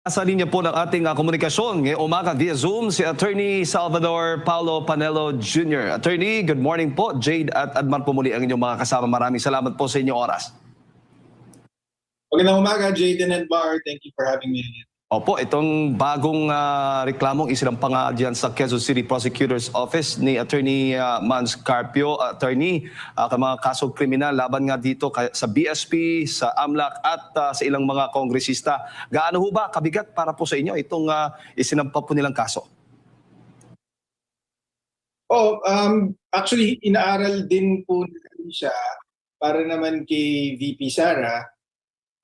Sa linya po ng ating komunikasyon ngayong umaga via Zoom si Attorney Salvador Paulo Panelo Jr. Attorney, good morning po. Jade at Adman po muli ang inyong mga kasama. Maraming salamat po sa inyong oras. Magandang umaga, Jade and Bar. Thank you for having me. Opo, itong bagong reklamong isinampang diyan sa Quezon City Prosecutor's Office ni Attorney Mans Carpio. Attorney, mga kasong kriminal laban nga dito sa BSP, sa AMLAC at sa ilang mga kongresista. Gaano ho ba kabigat para po sa inyo itong isinampa po nilang kaso? Actually, inaaral din po natin siya para naman kay VP Sara.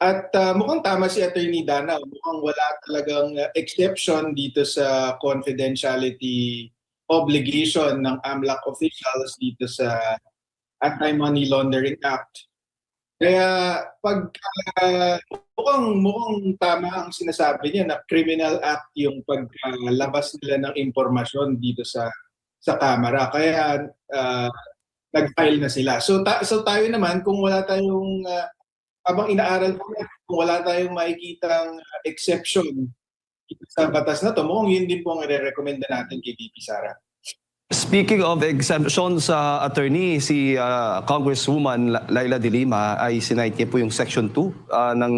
At mukhang tama si Attorney Dana, mukhang wala talagang exception dito sa confidentiality obligation ng AMLAC officials dito sa Anti-Money Laundering Act. Kaya mukhang tama ang sinasabi niya na criminal act yung paglalabas nila ng impormasyon dito sa Kamara. Kaya nag-file na sila. So tayo naman, kung wala tayong habang inaaral ko, kung wala tayong makikitang exception sa batas na to, mukhang yun din po ang i-recommenda natin kay VP Sara. Speaking of exemption sa attorney, si Congresswoman Laila De Lima ay sinight niya po yung Section 2 ng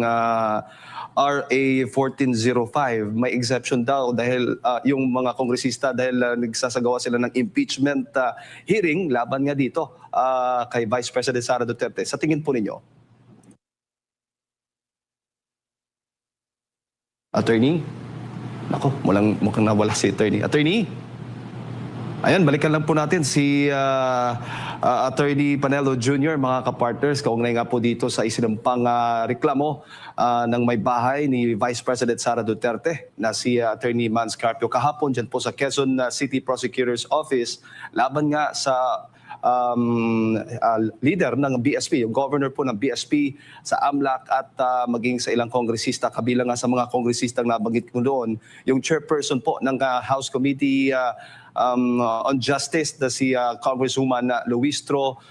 RA 1405. May exception daw dahil yung mga kongresista dahil nagsasagawa sila ng impeachment hearing laban nga dito kay Vice President Sara Duterte. Sa tingin po ninyo? Attorney? Nako, mukhang nawala si Attorney. Attorney? Ayan, balikan lang po natin si Attorney Panelo Jr., mga kapartners. Kaugnay nga po dito sa isinampang reklamo ng may bahay ni Vice President Sara Duterte na si Attorney Mans Carpio kahapon dyan po sa Quezon City Prosecutor's Office laban nga sa leader ng BSP, yung governor po ng BSP sa AMLAC at maging sa ilang kongresista, kabilang nga sa mga kongresistang nabanggit ko doon, yung chairperson po ng House Committee on Justice na si Congresswoman Luistro,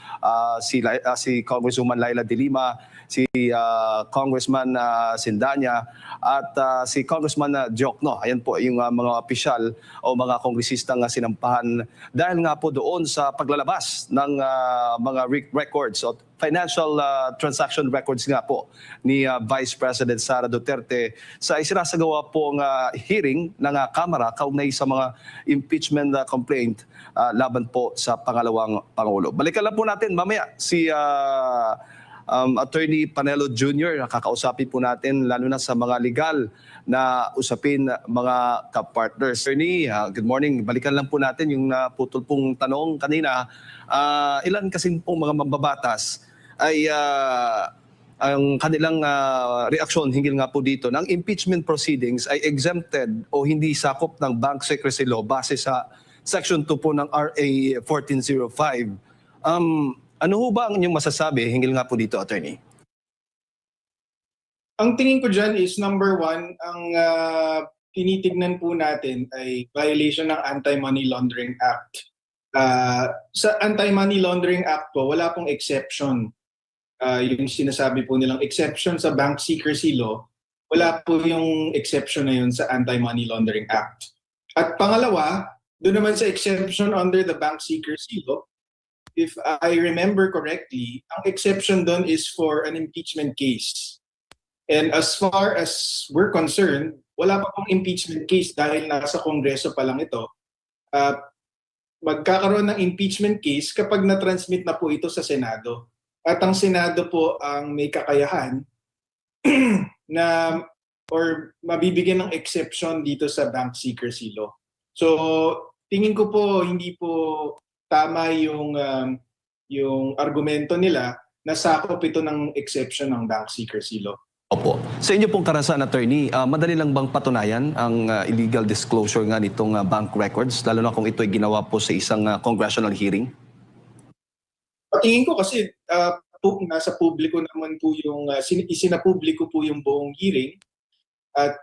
si Congresswoman Laila De Lima, si Congressman Sindanya at si Congressman Diokno. Ayan po yung mga opisyal o mga kongresistang sinampahan dahil nga po doon sa paglalabas ng mga records o financial transaction records nga po ni Vice President Sara Duterte sa isinasagawa pong hearing ng Kamara kaugnay sa mga impeachment complaint laban po sa pangalawang Pangulo. Balikan lang po natin mamaya si Attorney Panelo Jr. Kakausapin po natin lalo na sa mga legal na usapin mga kapartners. Attorney, good morning. Balikan lang po natin yung naputol pong tanong kanina. Ilan kasing pong mga mambabatas ay ang kanilang reaksyon hinggil nga po dito ng impeachment proceedings ay exempted o hindi sakop ng Bank Secrecy Law base sa Section 2 po ng RA 1405. Ano ho ba ang inyong masasabi hinggil nga po dito, Attorney? Ang tingin ko dyan is number one, ang tinitignan po natin ay violation ng Anti-Money Laundering Act. Sa Anti-Money Laundering Act po, wala pong exception. Yung sinasabi po nilang exception sa Bank Secrecy Law, wala po yung exception na yun sa Anti-Money Laundering Act. At pangalawa, doon naman sa exception under the Bank Secrecy Law, if I remember correctly, ang exception doon is for an impeachment case. And as far as we're concerned, wala pa pong impeachment case dahil nasa Kongreso pa lang ito. Magkakaroon ng impeachment case kapag na-transmit na po ito sa Senado. At ang Senado po ang may kakayahan na or mabibigyan ng exception dito sa Bank Secrecy Law. So tingin ko po hindi po tama yung argumento nila na sakop ito ng exception ng Bank Secrecy Law. Opo. Sa inyo pong karanasan, Attorney, madali lang bang patunayan ang illegal disclosure nga nitong bank records, lalo na kung ito ay ginawa po sa isang congressional hearing? Tingin ko kasi nasa publiko naman po yung isinapubliko po yung buong hearing at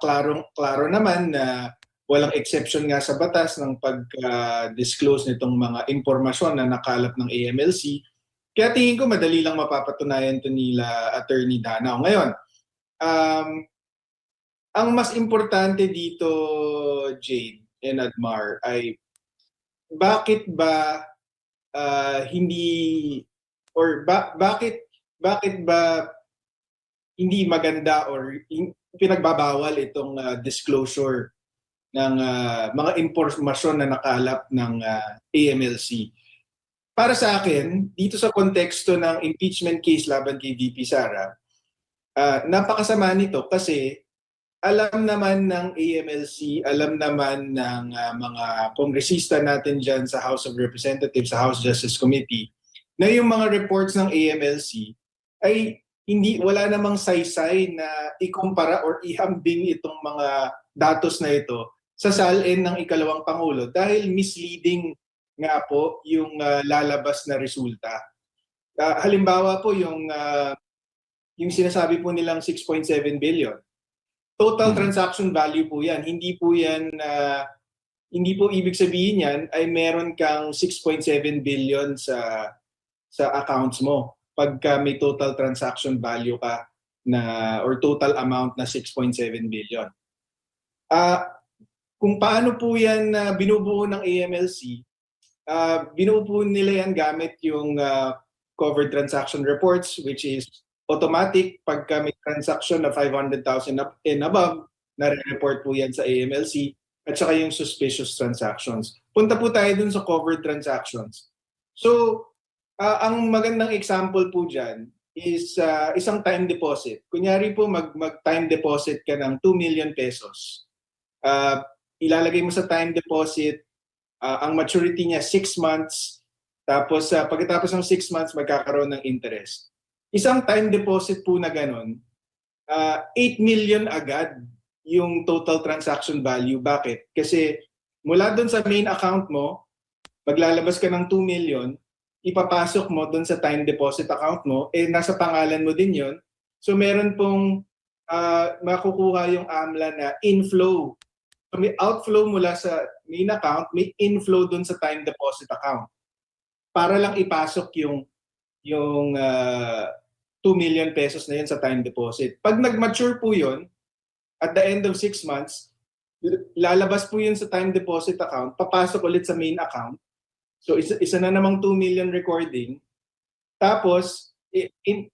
klaro naman na walang exception nga sa batas ng pag-disclose nitong mga impormasyon na nakalap ng AMLC. Kaya tingin ko madali lang mapapatunayan ito nila Attorney Danao. Ngayon, ang mas importante dito, Jade and Admar, ay bakit ba hindi or bakit ba hindi maganda or pinagbabawal itong disclosure ng mga impormasyon na nakalap ng AMLC. Para sa akin, dito sa konteksto ng impeachment case laban kay VP Sara, napakasama nito kasi alam naman ng AMLC, alam naman ng mga kongresista natin dyan sa House of Representatives, sa House Justice Committee, na yung mga reports ng AMLC ay wala namang saysay na ikumpara or ihambing itong mga datos na ito sa salin ng ikalawang Pangulo dahil misleading nga po yung lalabas na resulta. Halimbawa po yung sinasabi po nilang 6.7 billion. Total transaction value po yan. Hindi po ibig sabihin yan ay meron kang 6.7 billion sa accounts mo pagka may total transaction value ka na or total amount na 6.7 billion. Kung paano po yan binubuo ng AMLC, binubuo po nila yan gamit yung covered transaction reports, which is automatic pagka may transaction na 500,000 and above, nare-report po yan sa AMLC, at saka yung suspicious transactions. Punta po tayo dun sa covered transactions. So, ang magandang example po dyan is isang time deposit. Kunyari po mag-time deposit ka ng 2 million pesos. Ilalagay mo sa time deposit, ang maturity niya 6 months, tapos pagkatapos ng 6 months magkakaroon ng interest. Isang time deposit po na ganun, 8 million agad yung total transaction value. Bakit? Kasi mula doon sa main account mo, maglalabas ka ng 2 million, ipapasok mo doon sa time deposit account mo, nasa pangalan mo din yon. So meron pong makukuha yung AMLA na inflow. So may outflow mula sa main account, may inflow doon sa time deposit account. Para lang ipasok yung 2 million pesos na yun sa time deposit. Pag nag-mature po yun, at the end of 6 months, lalabas po yun sa time deposit account, papasok ulit sa main account. So isa na namang 2 million recording. Tapos,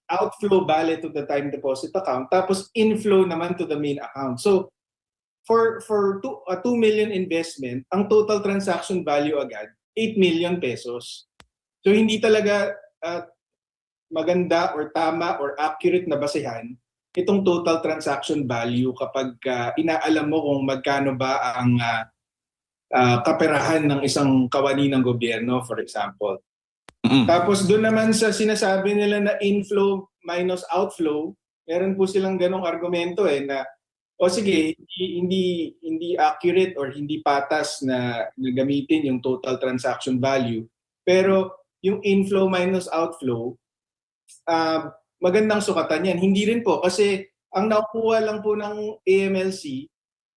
outflow bale to the time deposit account. Tapos, inflow naman to the main account. So, for a 2 million investment, ang total transaction value agad, 8 million pesos. So, hindi talaga maganda or tama or accurate na basehan itong total transaction value kapag inaalam mo kung magkano ba ang kaperahan ng isang kawani ng gobyerno, for example. Tapos doon naman sa sinasabi nila na inflow minus outflow, meron po silang ganong argumento na sige, hindi accurate or hindi patas na gamitin yung total transaction value. Pero yung inflow minus outflow, magandang sukatan yan. Hindi rin po kasi ang nakuha lang po ng AMLC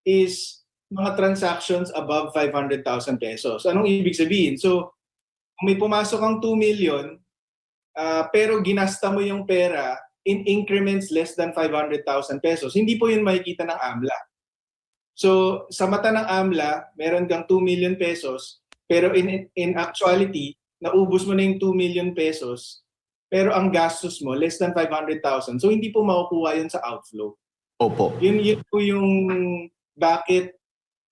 is mga transactions above 500,000 pesos. Anong ibig sabihin? So, kung may pumasok ang 2 million, pero ginasta mo yung pera in increments less than 500,000 pesos, hindi po yun makikita ng AMLA. So, sa mata ng AMLA, meron kang 2 million pesos, pero in actuality, naubos mo na yung 2 million pesos, pero ang gastos mo, less than 500,000. So, hindi po makukuha yun sa outflow. Opo. Yun po yung bakit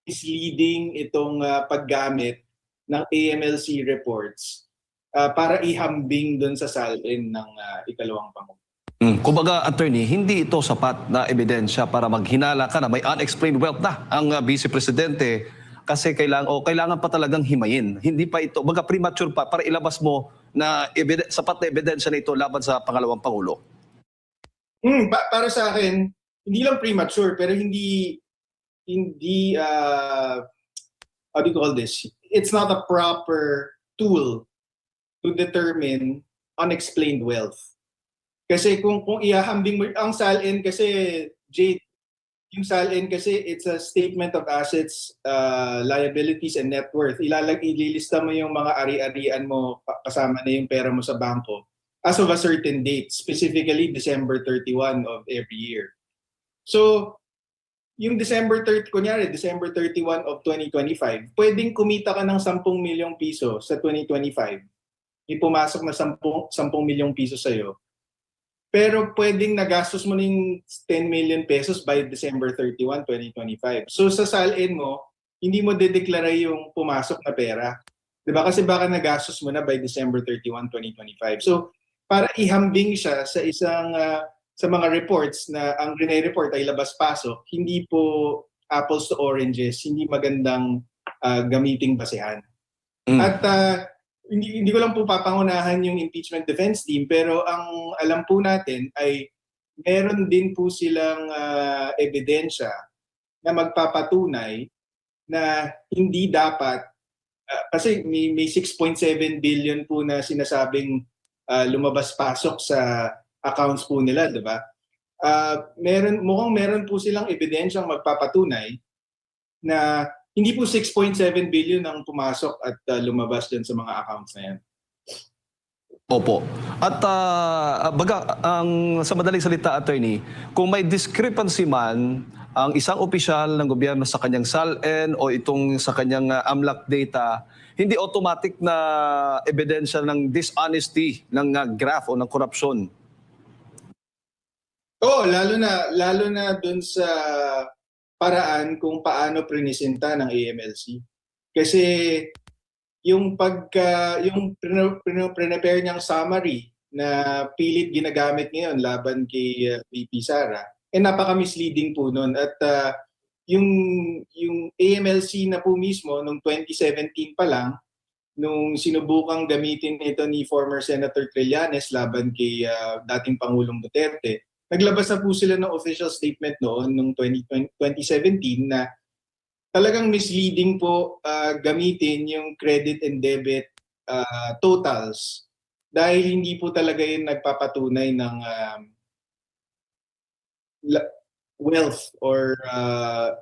misleading itong paggamit ng AMLC reports para ihambing doon sa salin ng ikalawang Pangulo. Kumbaga, attorney, hindi ito sapat na ebidensya para maghinala ka na may unexplained wealth na ang Vice Presidente kasi kailangan pa talagang himayin. Hindi pa ito, baga premature pa para ilabas mo na sapat na ebidensya na ito laban sa pangalawang Pangulo. Para sa akin, hindi lang premature pero hindi how do you call this? It's not a proper tool to determine unexplained wealth. Kasi kung ihahambing mo ang SALN kasi, Jade, yung SALN kasi it's a statement of assets, liabilities and net worth. Ililista mo yung mga ari-arian mo kasama na yung pera mo sa bangko as of a certain date, specifically December 31 of every year. So, yung December 30, kunyari, December 31 of 2025, pwedeng kumita ka ng 10 milyong piso sa 2025. May pumasok na 10 milyong piso sa'yo. Pero pwedeng nagastos mo ng 10 million pesos by December 31, 2025. So sa salin mo, hindi mo dedeklara yung pumasok na pera. Diba? Kasi baka nagastos mo na by December 31, 2025. So para ihambing siya sa isang sa mga reports na ang report ay labas-pasok, hindi po apples to oranges, hindi magandang gamiting basehan. At hindi ko lang po papangunahan yung impeachment defense team, pero ang alam po natin ay meron din po silang ebidensya na magpapatunay na hindi dapat, kasi may 6.7 billion po na sinasabing lumabas-pasok sa accounts po nila, di ba? Mukhang meron po silang ebidensyang magpapatunay na hindi po 6.7 billion ang pumasok at lumabas dyan sa mga accounts na yan. Opo. At sa madaling salita, attorney, kung may discrepancy man ang isang opisyal ng gobyerno sa kanyang SALN o itong sa kanyang AMLAC data, hindi automatic na ebidensya ng dishonesty ng graph o ng korupsyon. Oo, lalo na dun sa paraan kung paano prinisenta ng AMLC. Kasi yung prepare niyang summary na pilit ginagamit ngayon laban kay VP Sara, napaka-misleading po nun. At yung AMLC na po mismo, nung 2017 pa lang, nung sinubukang gamitin ito ni former Senator Trillanes laban kay dating Pangulong Duterte, naglabas na po sila ng official statement noon nung 2017 na talagang misleading po gamitin yung credit and debit totals dahil hindi po talaga yun nagpapatunay ng wealth or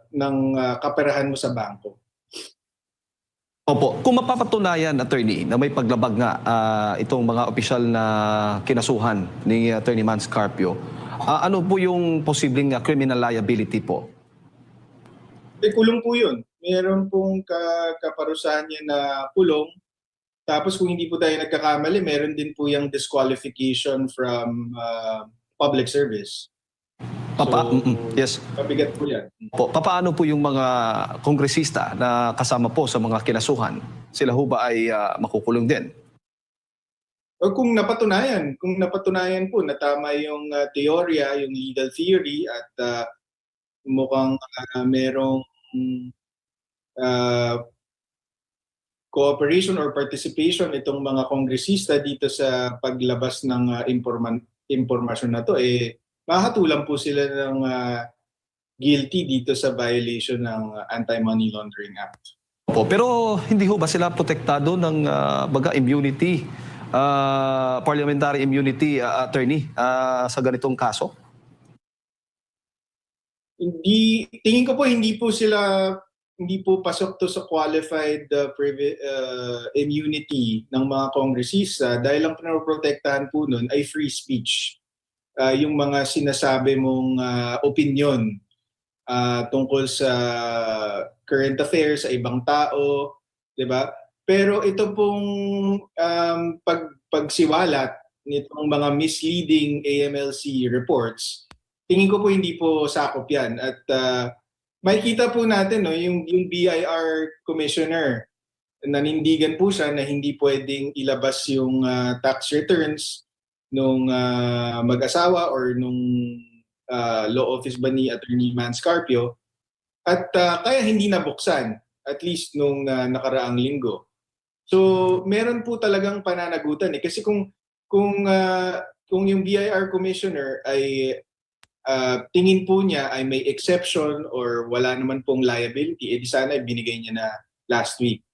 ng kaperahan mo sa bangko. Opo, kung mapapatunayan, attorney, na may paglabag nga itong mga opisyal na kinasuhan ni Attorney Mans Carpio, ano po yung posibleng criminal liability po? Kulong po yun. Meron pong kaparusahan niya na kulong. Tapos kung hindi po tayo nagkakamali, meron din po yung disqualification from public service. Yes. Pabigat po yan. Paano po yung mga kongresista na kasama po sa mga kinasuhan? Sila ho ba ay makukulong din? O kung napatunayan po na tama yung teorya, yung legal theory at mukhang merong cooperation or participation itong mga kongresista dito sa paglabas ng impormasyon na to, mahatulan po sila ng guilty dito sa violation ng Anti-Money Laundering Act. Opo, pero hindi ho ba sila protektado ng immunity, parliamentary immunity, attorney, sa ganitong kaso? Tingin ko po hindi po pasok to sa qualified immunity ng mga kongresista dahil ang pinoprotektahan po nun ay free speech. Yung mga sinasabi mong opinion tungkol sa current affairs sa ibang tao, 'di ba? Pero ito pong pagsiwalat nitong mga misleading AMLC reports, tingin ko po hindi po sakop 'yan. At makikita po natin yung BIR commissioner, nanindigan po siya na hindi pwedeng ilabas yung tax returns nung mag-asawa or nung law office ba ni Attorney Mans Carpio, at kaya hindi nabuksan at least nung nakaraang linggo. So meron po talagang pananagutan kasi kung yung BIR commissioner ay tingin po niya ay may exception or wala naman pong liability, di sana binigay niya na last week.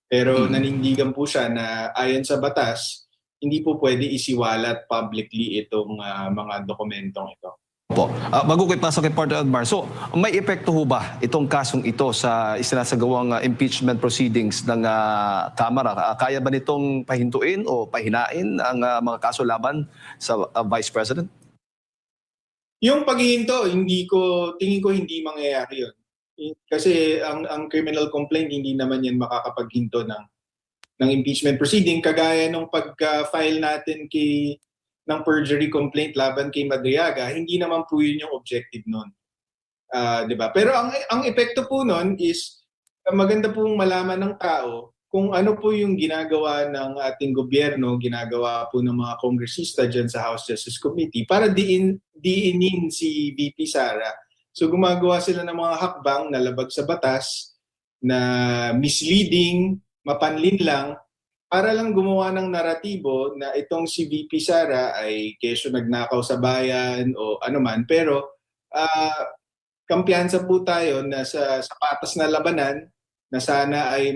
Pero nanindigan po siya na ayon sa batas, hindi po pwede isiwalat publicly itong mga dokumentong ito. Opo. Bago ko ipasok kay Partner Admar, so may epekto ho ba itong kasong ito sa isinasagawang impeachment proceedings ng Kamara? Kaya ba nitong pahintuin o pahinain ang mga kaso laban sa Vice President? Yung paghihinto, tingin ko hindi mangyayari yun. Kasi ang criminal complaint, hindi naman yan makakapaghinto ng impeachment proceeding. Kagaya nung pag-file natin ng perjury complaint laban kay Madriaga, hindi naman po yun yung objective nun. 'Di ba? Pero ang epekto po nun is maganda pong malaman ng tao kung ano po yung ginagawa ng ating gobyerno, ginagawa po ng mga kongresista dyan sa House Justice Committee para diinin si VP Sara. So gumagawa sila ng mga hakbang na labag sa batas, na misleading, mapanlin lang, para lang gumawa ng naratibo na itong si VP Sara ay kesyo nagnakaw sa bayan o ano man. Pero kampiyansa po tayo na sa patas na labanan na sana ay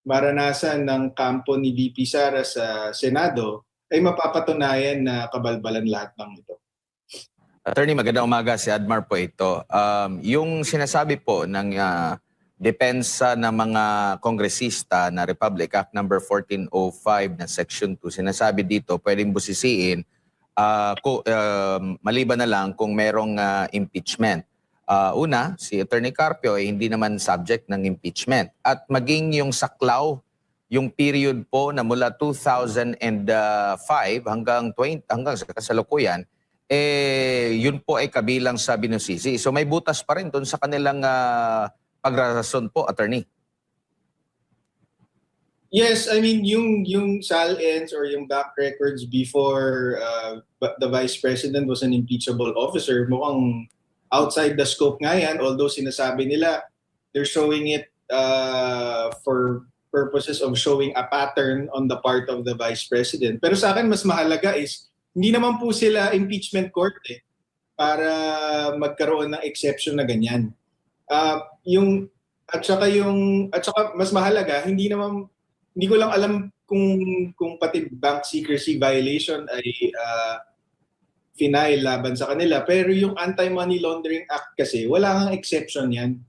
maranasan ng kampo ni VP Sara sa Senado ay mapapatunayan na kabalbalan lahat ng ito. Attorney, magandang umaga. Si Admar po ito. Yung sinasabi po ng depensa ng mga kongresista na Republic Act number 1405 na Section 2, sinasabi dito pwedeng busisiin maliban na lang kung merong impeachment. Una, si Attorney Carpio ay hindi naman subject ng impeachment. At maging yung saklaw, yung period po na mula 2005 hanggang sa kasalukuyan, yun po ay kabilang sa binusisi. So may butas pa rin doon sa kanilang pagrarason po, Attorney. Yes, I mean yung SAL-ends or yung back records before the Vice President was an impeachable officer, mukhang outside the scope nga yan, although sinasabi nila they're showing it for purposes of showing a pattern on the part of the Vice President. Pero sa akin mas mahalaga is hindi naman po sila impeachment court para magkaroon ng exception na ganyan. At saka mas mahalaga, hindi ko lang alam kung pati bank secrecy violation ay final laban sa kanila. Pero yung Anti-Money Laundering Act kasi, wala kang exception yan.